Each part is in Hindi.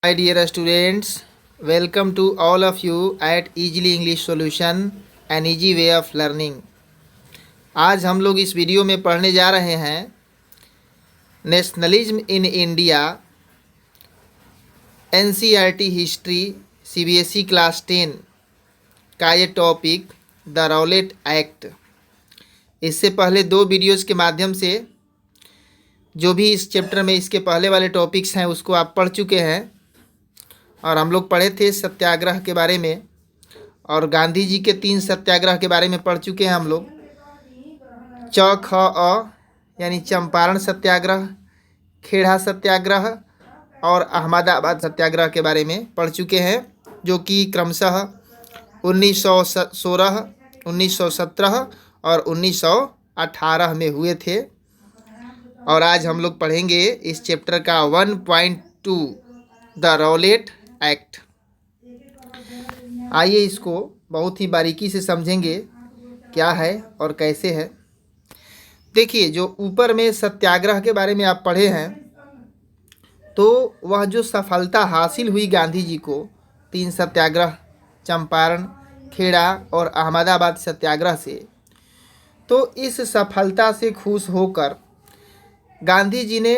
Hi dear students, welcome to all of you at Easily English Solution, an easy way of learning. आज हम लोग इस वीडियो में पढ़ने जा रहे हैं nationalism in India, NCERT history, CBSE class 10 का ये टॉपिक द रॉलेट एक्ट। इससे पहले दो वीडियोज़ के माध्यम से जो भी इस चैप्टर में इसके पहले वाले टॉपिक्स हैं उसको आप पढ़ चुके हैं और हम लोग पढ़े थे सत्याग्रह के बारे में और गांधी जी के 3 सत्याग्रह के बारे में पढ़ चुके हैं हम लोग। च ख अ यानी चंपारण सत्याग्रह, खेड़ा सत्याग्रह और अहमदाबाद सत्याग्रह के बारे में पढ़ चुके हैं, जो कि क्रमशः 1916, 1917 और 1918 में हुए थे। और आज हम लोग पढ़ेंगे इस चैप्टर का 1.2 द रॉलेट एक्ट। आइए इसको बहुत ही बारीकी से समझेंगे क्या है और कैसे है। देखिए, जो ऊपर में सत्याग्रह के बारे में आप पढ़े हैं, तो वह जो सफलता हासिल हुई गांधी जी को 3 सत्याग्रह, चंपारण, खेड़ा और अहमदाबाद सत्याग्रह से, तो इस सफलता से खुश होकर गांधी जी ने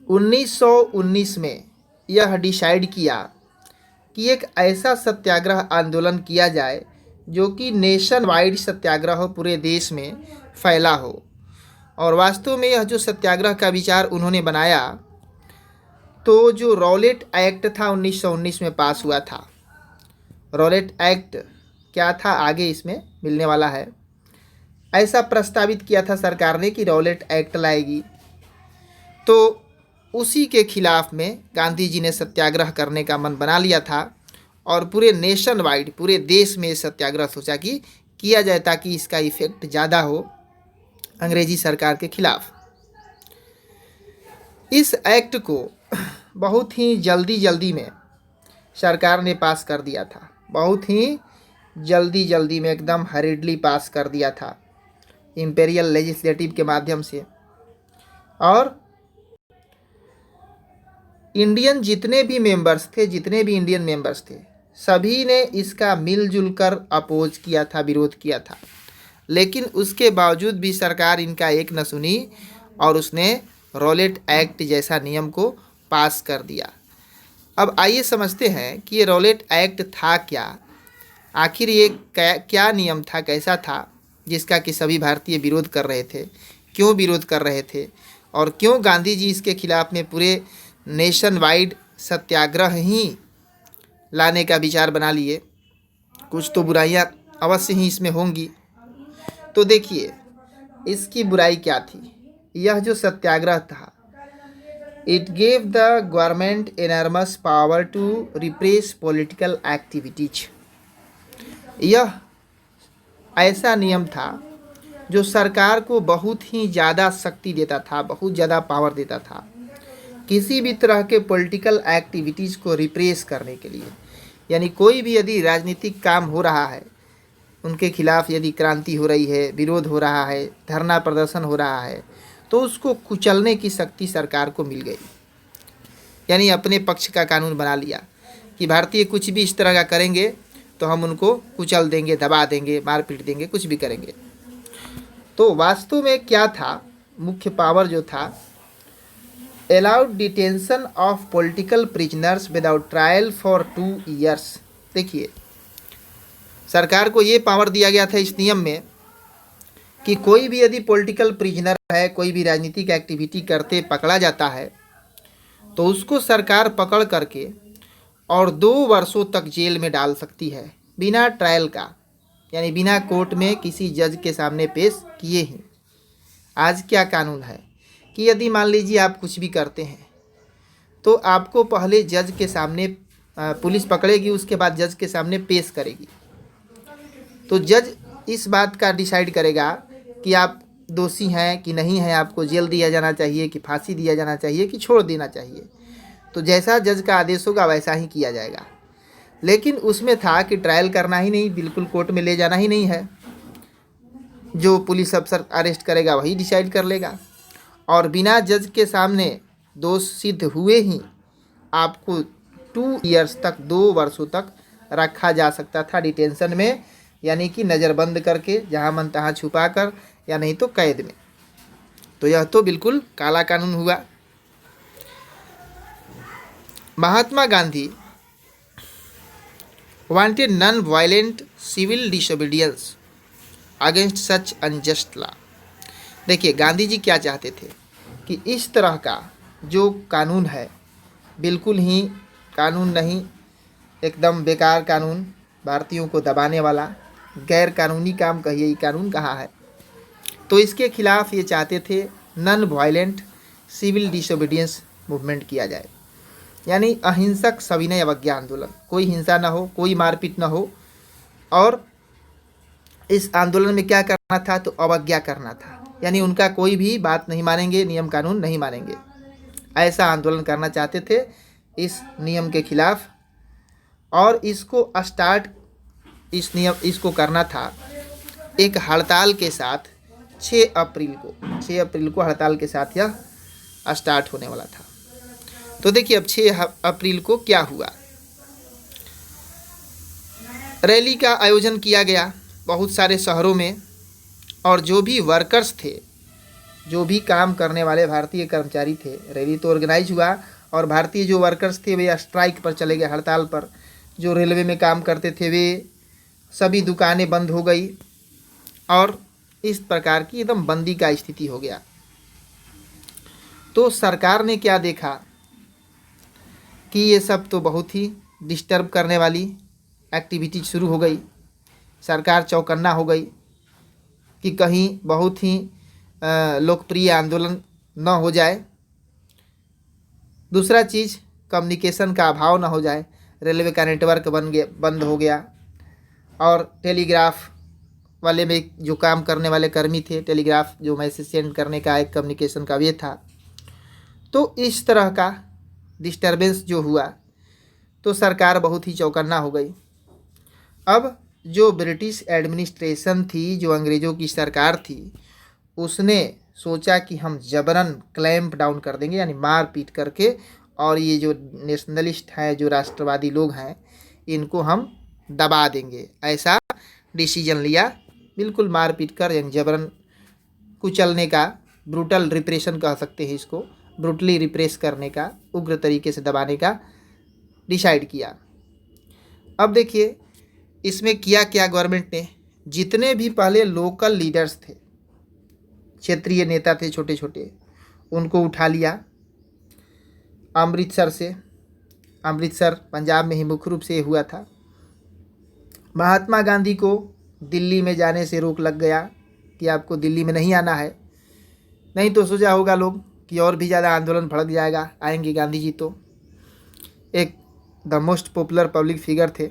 1919 में यह डिसाइड किया कि एक ऐसा सत्याग्रह आंदोलन किया जाए जो कि नेशन वाइड सत्याग्रह हो, पूरे देश में फैला हो। और वास्तव में यह जो सत्याग्रह का विचार उन्होंने बनाया, तो जो रॉलेट एक्ट था 1919 में पास हुआ था। रॉलेट एक्ट क्या था आगे इसमें मिलने वाला है। ऐसा प्रस्तावित किया था सरकार ने कि रॉलेट एक्ट लाएगी, तो उसी के खिलाफ में गांधी जी ने सत्याग्रह करने का मन बना लिया था और पूरे नेशन वाइड, पूरे देश में सत्याग्रह सोचा कि किया जाए ताकि इसका इफेक्ट ज़्यादा हो अंग्रेजी सरकार के खिलाफ। इस एक्ट को बहुत ही जल्दी में सरकार ने पास कर दिया था, बहुत ही जल्दी में, एकदम हरिडली पास कर दिया था इंपेरियल लेजिस्लेटिव के माध्यम से। और इंडियन जितने भी इंडियन मेंबर्स थे, सभी ने इसका मिलजुल कर अपोज किया था, विरोध किया था। लेकिन उसके बावजूद भी सरकार इनका एक न सुनी और उसने रॉलेट एक्ट जैसा नियम को पास कर दिया। अब आइए समझते हैं कि ये रॉलेट एक्ट था क्या, आखिर ये क्या नियम था, कैसा था, जिसका कि सभी भारतीय विरोध कर रहे थे, क्यों विरोध कर रहे थे और क्यों गांधी जी इसके खिलाफ में पूरे नेशन वाइड सत्याग्रह ही लाने का विचार बना लिए। कुछ तो बुराइयां अवश्य ही इसमें होंगी। तो देखिए, इसकी बुराई क्या थी। यह जो सत्याग्रह था, it gave the government enormous power to repress political activities. यह ऐसा नियम था जो सरकार को बहुत ही ज़्यादा शक्ति देता था, बहुत ज़्यादा पावर देता था किसी भी तरह के पॉलिटिकल एक्टिविटीज़ को रिप्रेस करने के लिए। यानी कोई भी यदि राजनीतिक काम हो रहा है, उनके खिलाफ यदि क्रांति हो रही है, विरोध हो रहा है, धरना प्रदर्शन हो रहा है, तो उसको कुचलने की शक्ति सरकार को मिल गई। यानी अपने पक्ष का कानून बना लिया कि भारतीय कुछ भी इस तरह का करेंगे तो हम उनको कुचल देंगे, दबा देंगे, मार पीट देंगे, कुछ भी करेंगे। तो वास्तव में क्या था, मुख्य पावर जो था, allowed detention of political prisoners without trial for 2 years। देखिए, सरकार को ये पावर दिया गया था इस नियम में कि कोई भी यदि पॉलिटिकल प्रिजनर है, कोई भी राजनीतिक एक्टिविटी करते पकड़ा जाता है, तो उसको सरकार पकड़ करके और 2 वर्षों तक जेल में डाल सकती है, बिना ट्रायल का, यानी बिना कोर्ट में किसी जज के सामने पेश किए ही। आज क्या कानून है कि यदि मान लीजिए आप कुछ भी करते हैं तो आपको पहले जज के सामने पुलिस पकड़ेगी, उसके बाद जज के सामने पेश करेगी। तो जज इस बात का डिसाइड करेगा कि आप दोषी हैं कि नहीं हैं, आपको जेल दिया जाना चाहिए कि फांसी दिया जाना चाहिए कि छोड़ देना चाहिए। तो जैसा जज का आदेश होगा वैसा ही किया जाएगा। लेकिन उसमें था कि ट्रायल करना ही नहीं, बिल्कुल कोर्ट में ले जाना ही नहीं है। जो पुलिस अफसर अरेस्ट करेगा वही डिसाइड कर लेगा और बिना जज के सामने दोष सिद्ध हुए ही आपको 2 ईयर्स तक, 2 वर्षों तक रखा जा सकता था डिटेंशन में, यानी कि नज़रबंद करके, जहाँ मन तहाँ छुपा कर, या नहीं तो कैद में। तो यह तो बिल्कुल काला कानून हुआ। Mahatma Gandhi wanted non violent civil disobedience against such unjust law. देखिए गांधी जी क्या चाहते थे कि इस तरह का जो कानून है, बिल्कुल ही कानून नहीं, एकदम बेकार कानून, भारतीयों को दबाने वाला, गैर कानूनी काम कहिए, ये कानून कहाँ है। तो इसके खिलाफ ये चाहते थे non violent civil disobedience movement किया जाए, यानी अहिंसक सविनय अवज्ञा आंदोलन, कोई हिंसा ना हो, कोई मारपीट ना हो, और इस आंदोलन में क्या करना था, तो अवज्ञा करना था, यानी उनका कोई भी बात नहीं मानेंगे, नियम कानून नहीं मानेंगे, ऐसा आंदोलन करना चाहते थे इस नियम के खिलाफ। और इसको स्टार्ट, इस नियम इसको करना था एक हड़ताल के साथ 6 अप्रैल को हड़ताल के साथ यह स्टार्ट होने वाला था। तो देखिए अब 6 अप्रैल को क्या हुआ, रैली का आयोजन किया गया बहुत सारे शहरों में, और जो भी वर्कर्स थे, जो भी काम करने वाले भारतीय कर्मचारी थे, रैली तो ऑर्गेनाइज हुआ, और भारतीय जो वर्कर्स थे वे स्ट्राइक पर चले गए, हड़ताल पर। जो रेलवे में काम करते थे वे सभी दुकानें बंद हो गई, और इस प्रकार की एकदम बंदी का स्थिति हो गया। तो सरकार ने क्या देखा कि ये सब तो बहुत ही डिस्टर्ब करने वाली एक्टिविटी शुरू हो गई। सरकार चौकन्ना हो गई कि कहीं बहुत ही लोकप्रिय आंदोलन न हो जाए। दूसरा चीज़, कम्युनिकेशन का अभाव न हो जाए, रेलवे का नेटवर्क बंद हो गया, और टेलीग्राफ वाले में जो काम करने वाले कर्मी थे, टेलीग्राफ जो मैसेज सेंड करने का एक कम्युनिकेशन का वे था। तो इस तरह का डिस्टरबेंस जो हुआ, तो सरकार बहुत ही चौकन्ना हो गई। अब जो ब्रिटिश एडमिनिस्ट्रेशन थी, जो अंग्रेज़ों की सरकार थी, उसने सोचा कि हम जबरन क्लैंप डाउन कर देंगे, यानी मार पीट करके, और ये जो नेशनलिस्ट हैं, जो राष्ट्रवादी लोग हैं, इनको हम दबा देंगे। ऐसा डिसीजन लिया, बिल्कुल मार पीट कर, यानी जबरन कुचलने का, ब्रूटल रिप्रेशन कह सकते हैं इसको, ब्रूटली रिप्रेस करने का, उग्र तरीके से दबाने का डिसाइड किया। अब देखिए इसमें किया क्या गवर्नमेंट ने, जितने भी पहले लोकल लीडर्स थे, क्षेत्रीय नेता थे छोटे छोटे, उनको उठा लिया अमृतसर से। अमृतसर पंजाब में ही मुख्य रूप से हुआ था। महात्मा गांधी को दिल्ली में जाने से रोक लग गया कि आपको दिल्ली में नहीं आना है, नहीं तो सोचा होगा लोग कि और भी ज़्यादा आंदोलन भड़क जाएगा, आएंगे गांधी जी तो एक the most popular public figure थे।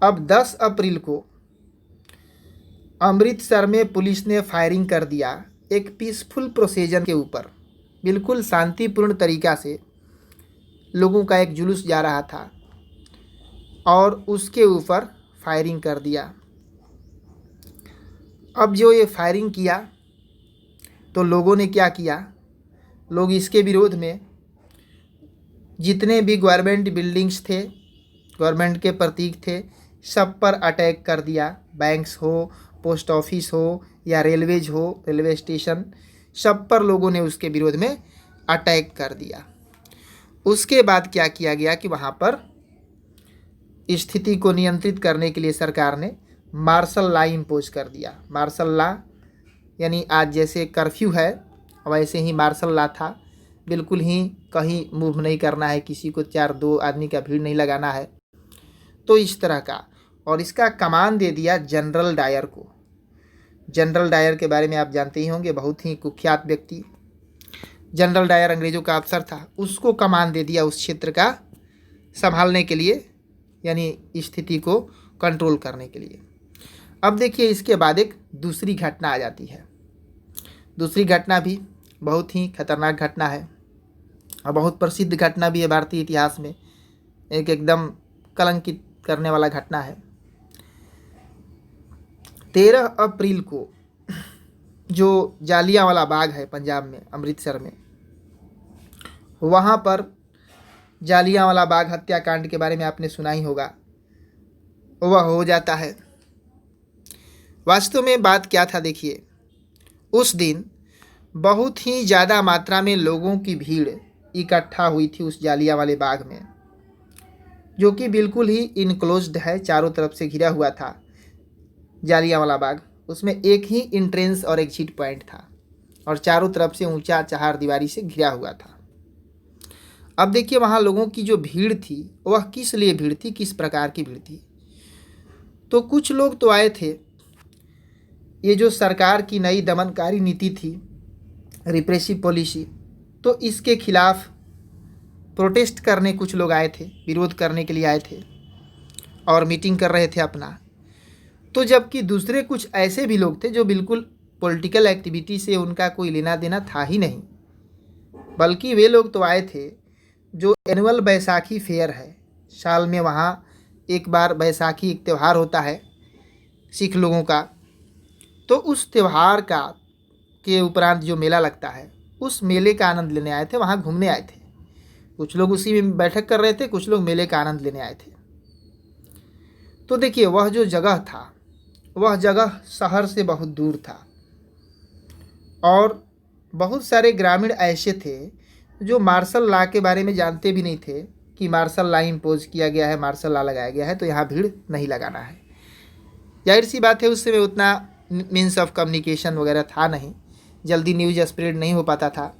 अब 10 अप्रैल को अमृतसर में पुलिस ने फायरिंग कर दिया एक पीसफुल प्रोसीजर के ऊपर। बिल्कुल शांतिपूर्ण तरीक़ा से लोगों का एक जुलूस जा रहा था, और उसके ऊपर फायरिंग कर दिया। अब जो ये फायरिंग किया, तो लोगों ने क्या किया, लोग इसके विरोध में जितने भी गवर्नमेंट बिल्डिंग्स थे, गवर्नमेंट के प्रतीक थे, सब पर अटैक कर दिया। बैंक्स हो, पोस्ट ऑफिस हो, या रेलवेज हो, रेलवे स्टेशन, सब पर लोगों ने उसके विरोध में अटैक कर दिया। उसके बाद क्या किया गया कि वहाँ पर स्थिति को नियंत्रित करने के लिए सरकार ने मार्शल लॉ इम्पोज कर दिया। मार्शल लॉ यानी आज जैसे कर्फ्यू है, वैसे ही मार्शल लॉ था। बिल्कुल ही कहीं मूव नहीं करना है, किसी को 4-2 आदमी का भीड़ नहीं लगाना है, तो इस तरह का। और इसका कमान दे दिया जनरल डायर को। जनरल डायर के बारे में आप जानते ही होंगे, बहुत ही कुख्यात व्यक्ति। जनरल डायर अंग्रेज़ों का अफसर था, उसको कमान दे दिया उस क्षेत्र का संभालने के लिए, यानी स्थिति को कंट्रोल करने के लिए। अब देखिए इसके बाद एक दूसरी घटना आ जाती है। दूसरी घटना भी बहुत ही खतरनाक घटना है, और बहुत प्रसिद्ध घटना भी है भारतीय इतिहास में, एक एकदम कलंकित करने वाला घटना है। 13 अप्रैल को जो जालियांवाला बाग है पंजाब में, अमृतसर में, वहाँ पर जालियांवाला बाग हत्याकांड के बारे में आपने सुना ही होगा, वह हो जाता है। वास्तव में बात क्या था देखिए, उस दिन बहुत ही ज़्यादा मात्रा में लोगों की भीड़ इकट्ठा हुई थी उस जालियांवाले बाग में, जो कि बिल्कुल ही इनक्लोज्ड है, चारों तरफ से घिरा हुआ था जालियांवाला बाग। उसमें एक ही एंट्रेंस और एग्जिट पॉइंट था और चारों तरफ से ऊंचा चहारदीवारी से घिरा हुआ था। अब देखिए वहाँ लोगों की जो भीड़ थी वह किस लिए भीड़ थी, किस प्रकार की भीड़ थी। तो कुछ लोग तो आए थे, ये जो सरकार की नई दमनकारी नीति थी, रिप्रेसिव पॉलिसी, तो इसके खिलाफ प्रोटेस्ट करने कुछ लोग आए थे, विरोध करने के लिए आए थे और मीटिंग कर रहे थे अपना। तो जबकि दूसरे कुछ ऐसे भी लोग थे जो बिल्कुल पॉलिटिकल एक्टिविटी से उनका कोई लेना देना था ही नहीं, बल्कि वे लोग तो आए थे जो एनुअल बैसाखी फेयर है, साल में वहाँ एक बार बैसाखी एक त्यौहार होता है सिख लोगों का, तो उस त्यौहार का के उपरांत जो मेला लगता है उस मेले का आनंद लेने आए थे, वहाँ घूमने आए थे। कुछ लोग उसी में बैठक कर रहे थे, कुछ लोग मेले का आनंद लेने आए थे। तो देखिए वह जो जगह था वह जगह शहर से बहुत दूर था और बहुत सारे ग्रामीण ऐसे थे जो मार्शल लॉ के बारे में जानते भी नहीं थे कि मार्शल लॉ इम्पोज किया गया है, मार्शल लॉ लगाया गया है, तो यहाँ भीड़ नहीं लगाना है। जाहिर सी बात है उस समय उतना मीन्स ऑफ कम्युनिकेशन वगैरह था नहीं, जल्दी न्यूज स्प्रेड नहीं हो पाता था,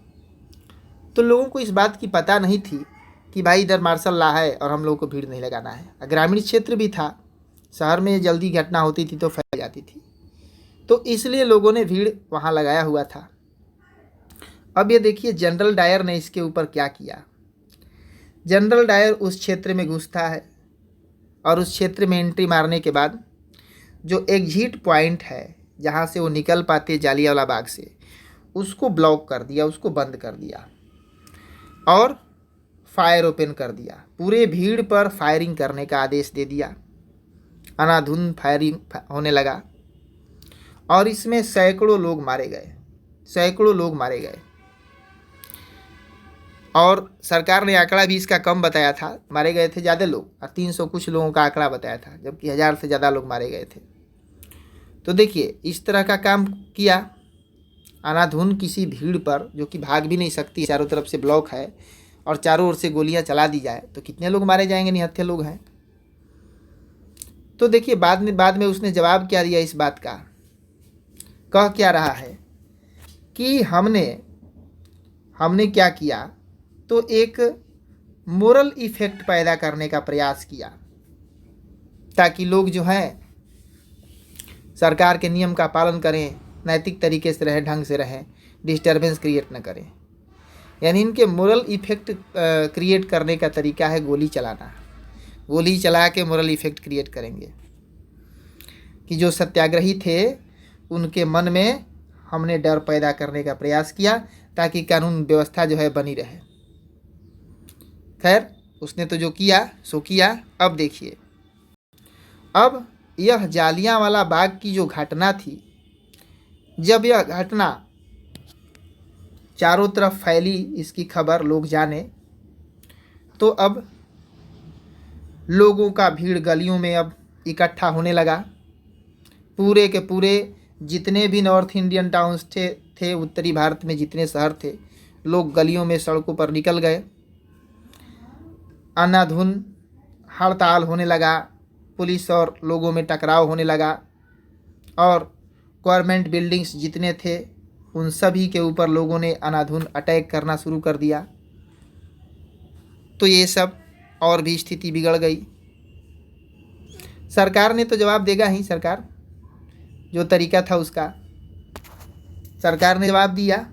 तो लोगों को इस बात की पता नहीं थी कि भाई इधर मार्शल लॉ है और हम लोगों को भीड़ नहीं लगाना है। ग्रामीण क्षेत्र भी था, शहर में जल्दी घटना होती थी तो फैल जाती थी, तो इसलिए लोगों ने भीड़ वहाँ लगाया हुआ था। अब ये देखिए जनरल डायर ने इसके ऊपर क्या किया। जनरल डायर उस क्षेत्र में घुसता है और उस क्षेत्र में एंट्री मारने के बाद जो एग्जिट पॉइंट है जहाँ से वो निकल पाते जालियांवाला बाग से, उसको ब्लॉक कर दिया, उसको बंद कर दिया और फायर ओपन कर दिया। पूरे भीड़ पर फायरिंग करने का आदेश दे दिया। अनाधुंध फायरिंग होने लगा और इसमें सैकड़ों लोग मारे गए, सैकड़ों लोग मारे गए। और सरकार ने आंकड़ा भी इसका कम बताया था, मारे गए थे ज़्यादा लोग, और 300 कुछ लोगों का आंकड़ा बताया था, जबकि 1000 से ज़्यादा लोग मारे गए थे। तो देखिए इस तरह का काम किया, अनाधुन किसी भीड़ पर जो कि भाग भी नहीं सकती, चारों तरफ से ब्लॉक है और चारों ओर से गोलियां चला दी जाए तो कितने लोग मारे जाएंगे, निहत्थे लोग हैं। तो देखिए बाद में उसने जवाब क्या दिया इस बात का, कह क्या रहा है कि हमने क्या किया, तो एक मोरल इफेक्ट पैदा करने का प्रयास किया ताकि लोग जो हैं सरकार के नियम का पालन करें, नैतिक तरीके से रहें, ढंग से रहें, डिस्टर्बेंस क्रिएट न करें। यानी इनके मोरल इफेक्ट क्रिएट करने का तरीका है गोली चलाना। गोली चला के मोरल इफेक्ट क्रिएट करेंगे कि जो सत्याग्रही थे उनके मन में हमने डर पैदा करने का प्रयास किया ताकि कानून व्यवस्था जो है बनी रहे। खैर उसने तो जो किया सो किया। अब देखिए, अब यह जालियांवाला बाग की जो घटना थी, जब यह घटना चारों तरफ फैली, इसकी खबर लोग जाने, तो अब लोगों का भीड़ गलियों में अब इकट्ठा होने लगा। पूरे के पूरे जितने भी नॉर्थ इंडियन टाउन्स थे उत्तरी भारत में जितने शहर थे, लोग गलियों में सड़कों पर निकल गए। अंधाधुन हड़ताल होने लगा, पुलिस और लोगों में टकराव होने लगा और गवर्नमेंट बिल्डिंग्स जितने थे उन सभी के ऊपर लोगों ने अंधाधुन अटैक करना शुरू कर दिया। तो ये सब और भी स्थिति बिगड़ गई। सरकार ने तो जवाब देगा ही, सरकार जो तरीका था उसका सरकार ने जवाब दिया।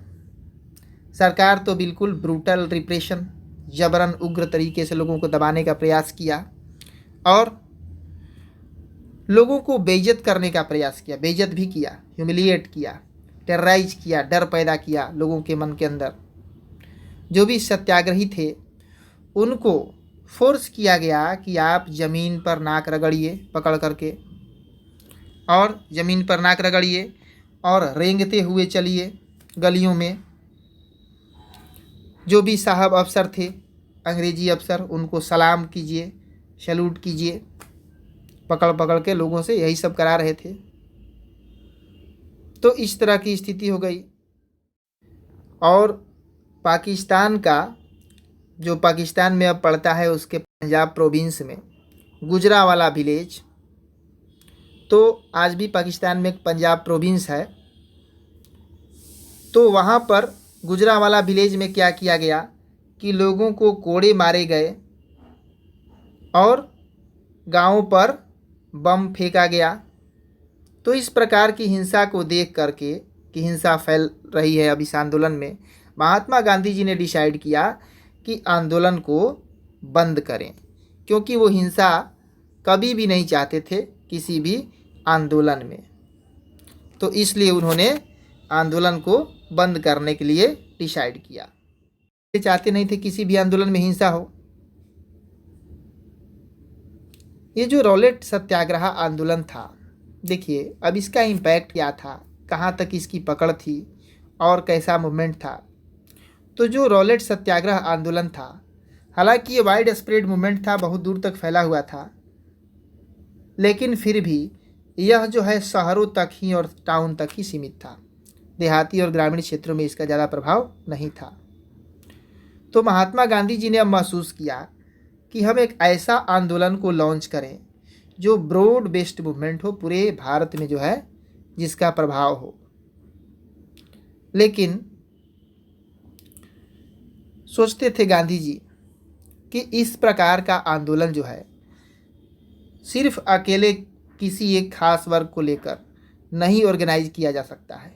सरकार तो बिल्कुल ब्रूटल रिप्रेशन, जबरन उग्र तरीके से लोगों को दबाने का प्रयास किया और लोगों को बेइज्जत करने का प्रयास किया, बेइज्जत भी किया, ह्यूमिलिएट किया, टेरराइज किया, डर पैदा किया लोगों के मन के अंदर। जो भी सत्याग्रही थे उनको फोर्स किया गया कि आप ज़मीन पर नाक रगड़िए पकड़ करके, और ज़मीन पर नाक रगड़िए और रेंगते हुए चलिए गलियों में। जो भी साहब अफसर थे अंग्रेजी अफसर, उनको सलाम कीजिए, सैल्यूट कीजिए, पकड़ पकड़ के लोगों से यही सब करा रहे थे। तो इस तरह की स्थिति हो गई। और पाकिस्तान का, जो पाकिस्तान में अब पड़ता है, उसके पंजाब प्रोविंस में गुजरावाला विलेज, तो आज भी पाकिस्तान में एक पंजाब प्रोविंस है, तो वहाँ पर गुजरावाला विलेज में क्या किया गया कि लोगों को कोड़े मारे गए और गाँव पर बम फेंका गया। तो इस प्रकार की हिंसा को देख करके कि हिंसा फैल रही है अब इस आंदोलन में, महात्मा गांधी जी ने डिसाइड किया कि आंदोलन को बंद करें, क्योंकि वो हिंसा कभी भी नहीं चाहते थे किसी भी आंदोलन में। तो इसलिए उन्होंने आंदोलन को बंद करने के लिए डिसाइड किया। ये चाहते नहीं थे किसी भी आंदोलन में हिंसा हो। ये जो रॉलेट सत्याग्रह आंदोलन था, देखिए अब इसका इम्पैक्ट क्या था, कहाँ तक इसकी पकड़ थी और कैसा मूवमेंट था। तो जो रॉलेट सत्याग्रह आंदोलन था, हालांकि ये वाइड स्प्रेड मूवमेंट था, बहुत दूर तक फैला हुआ था, लेकिन फिर भी यह जो है शहरों तक ही और टाउन तक ही सीमित था। देहाती और ग्रामीण क्षेत्रों में इसका ज़्यादा प्रभाव नहीं था। तो महात्मा गांधी जी ने अब महसूस किया कि हम एक ऐसा आंदोलन को लॉन्च करें जो ब्रॉड बेस्ड मूवमेंट हो, पूरे भारत में जो है जिसका प्रभाव हो। लेकिन सोचते थे गांधी जी कि इस प्रकार का आंदोलन जो है सिर्फ अकेले किसी एक खास वर्ग को लेकर नहीं ऑर्गेनाइज किया जा सकता है।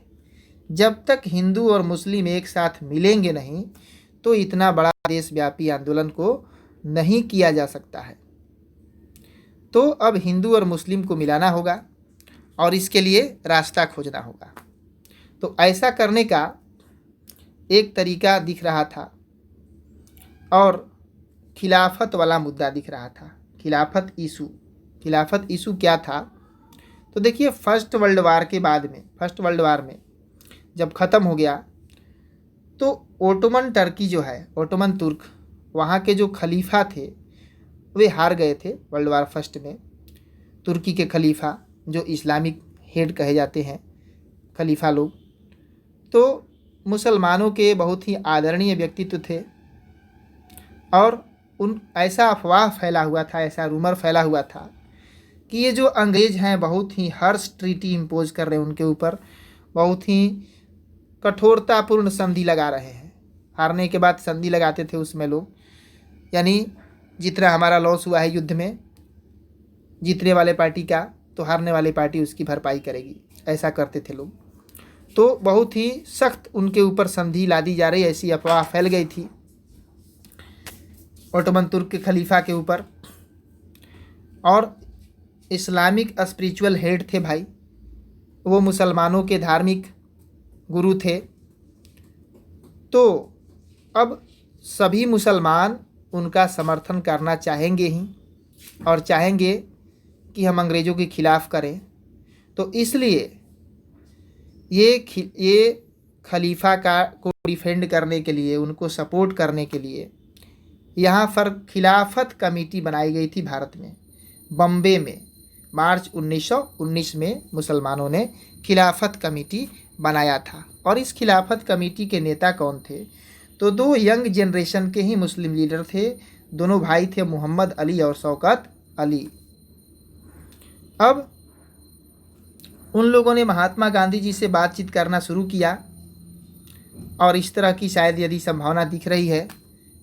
जब तक हिंदू और मुस्लिम एक साथ मिलेंगे नहीं, तो इतना बड़ा देशव्यापी आंदोलन को नहीं किया जा सकता है। तो अब हिंदू और मुस्लिम को मिलाना होगा और इसके लिए रास्ता खोजना होगा। तो ऐसा करने का एक तरीका दिख रहा था और खिलाफत वाला मुद्दा दिख रहा था। खिलाफत इशू क्या था? तो देखिए, फर्स्ट वर्ल्ड वार में जब ख़त्म हो गया तो ओटोमन टर्की जो है, ओटोमन तुर्क, वहाँ के जो खलीफा थे वे हार गए थे वर्ल्ड वार फर्स्ट में। तुर्की के खलीफा, जो इस्लामिक हेड कहे जाते हैं खलीफा लोग, तो मुसलमानों के बहुत ही आदरणीय व्यक्तित्व थे और ऐसा अफवाह फैला हुआ था, ऐसा रूमर फैला हुआ था कि ये जो अंग्रेज़ हैं बहुत ही हर्ष ट्रीटी इम्पोज कर रहे हैं उनके ऊपर, बहुत ही कठोरतापूर्ण संधि लगा रहे हैं। हारने के बाद संधि लगाते थे उसमें लोग, यानी जितना हमारा लॉस हुआ है युद्ध में जीतने वाले पार्टी का, तो हारने वाली पार्टी उसकी भरपाई करेगी, ऐसा करते थे लोग। तो बहुत ही सख्त उनके ऊपर संधि ला दी जा रही, ऐसी अफवाह फैल गई थी ओटोमन तुर्क के खलीफा के ऊपर। और इस्लामिक स्पिरिचुअल हेड थे भाई, वो मुसलमानों के धार्मिक गुरु थे। तो अब सभी मुसलमान उनका समर्थन करना चाहेंगे ही और चाहेंगे कि हम अंग्रेज़ों के खिलाफ़ करें। तो इसलिए ये खलीफा को डिफेंड करने के लिए, उनको सपोर्ट करने के लिए यहाँ पर खिलाफत कमेटी बनाई गई थी भारत में, बम्बे में। मार्च 1919 में मुसलमानों ने खिलाफत कमेटी बनाया था। और इस खिलाफत कमेटी के नेता कौन थे? तो दो यंग जनरेशन के ही मुस्लिम लीडर थे। दोनों भाई थे, मोहम्मद अली और शौकत अली। अब उन लोगों ने महात्मा गांधी जी से बातचीत करना शुरू किया और इस तरह की शायद यदि संभावना दिख रही है,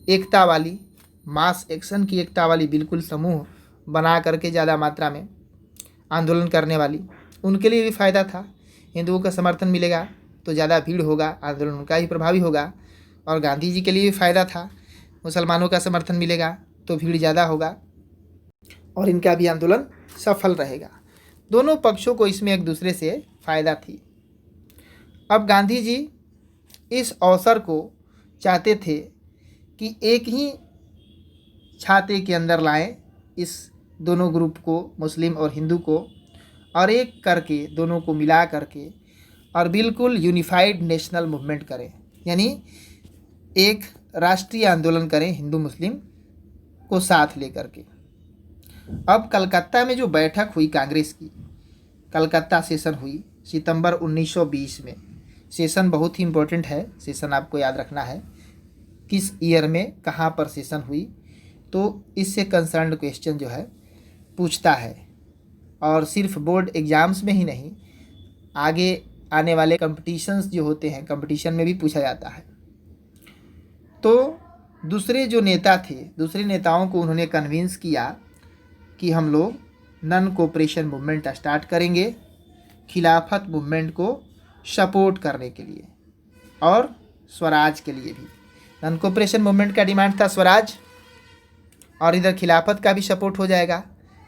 एकता वाली, मास एक्शन की एकता वाली, बिल्कुल समूह बना करके ज़्यादा मात्रा में आंदोलन करने वाली, उनके लिए भी फ़ायदा था। हिंदुओं का समर्थन मिलेगा तो ज़्यादा भीड़ होगा, आंदोलन उनका ही प्रभावी होगा। और गांधी जी के लिए भी फ़ायदा था, मुसलमानों का समर्थन मिलेगा तो भीड़ ज़्यादा होगा और इनका भी आंदोलन सफल रहेगा। दोनों पक्षों को इसमें एक दूसरे से फ़ायदा थी। अब गांधी जी इस अवसर को चाहते थे कि एक ही छाते के अंदर लाएं इस दोनों ग्रुप को, मुस्लिम और हिंदू को, और एक करके दोनों को मिला करके और बिल्कुल यूनिफाइड नेशनल मूवमेंट करें। यानी एक राष्ट्रीय आंदोलन करें हिंदू मुस्लिम को साथ लेकर के। अब कलकत्ता में जो बैठक हुई कांग्रेस की, कलकत्ता सेशन हुई सितंबर 1920 में। सेशन बहुत ही इम्पोर्टेंट है, सेशन आपको याद रखना है किस ईयर में कहाँ पर सेशन हुई, तो इससे कंसर्न्ड क्वेश्चन जो है पूछता है। और सिर्फ बोर्ड एग्ज़ाम्स में ही नहीं, आगे आने वाले कंपटीशंस जो होते हैं, कंपटीशन में भी पूछा जाता है। तो दूसरे जो नेता थे, दूसरे नेताओं को उन्होंने कन्विंस किया कि हम लोग नन कोऑपरेशन मूवमेंट स्टार्ट करेंगे, खिलाफत मूवमेंट को सपोर्ट करने के लिए और स्वराज के लिए भी। नन कोऑपरेशन मूवमेंट का डिमांड था स्वराज, और इधर खिलाफत का भी सपोर्ट हो जाएगा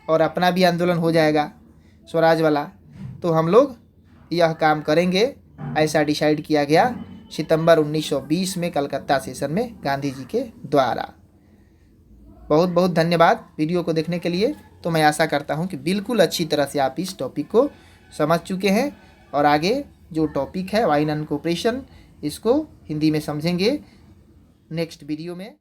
और अपना भी आंदोलन हो जाएगा स्वराज वाला। तो हम लोग यह काम करेंगे, ऐसा डिसाइड किया गया सितंबर 1920 में कलकत्ता सेशन में गांधी जी के द्वारा। बहुत बहुत धन्यवाद वीडियो को देखने के लिए। तो मैं आशा करता हूं कि बिल्कुल अच्छी तरह से आप इस टॉपिक को समझ चुके हैं और आगे जो टॉपिक है वाई नन कोऑपरेशन, इसको हिंदी में समझेंगे नेक्स्ट वीडियो में।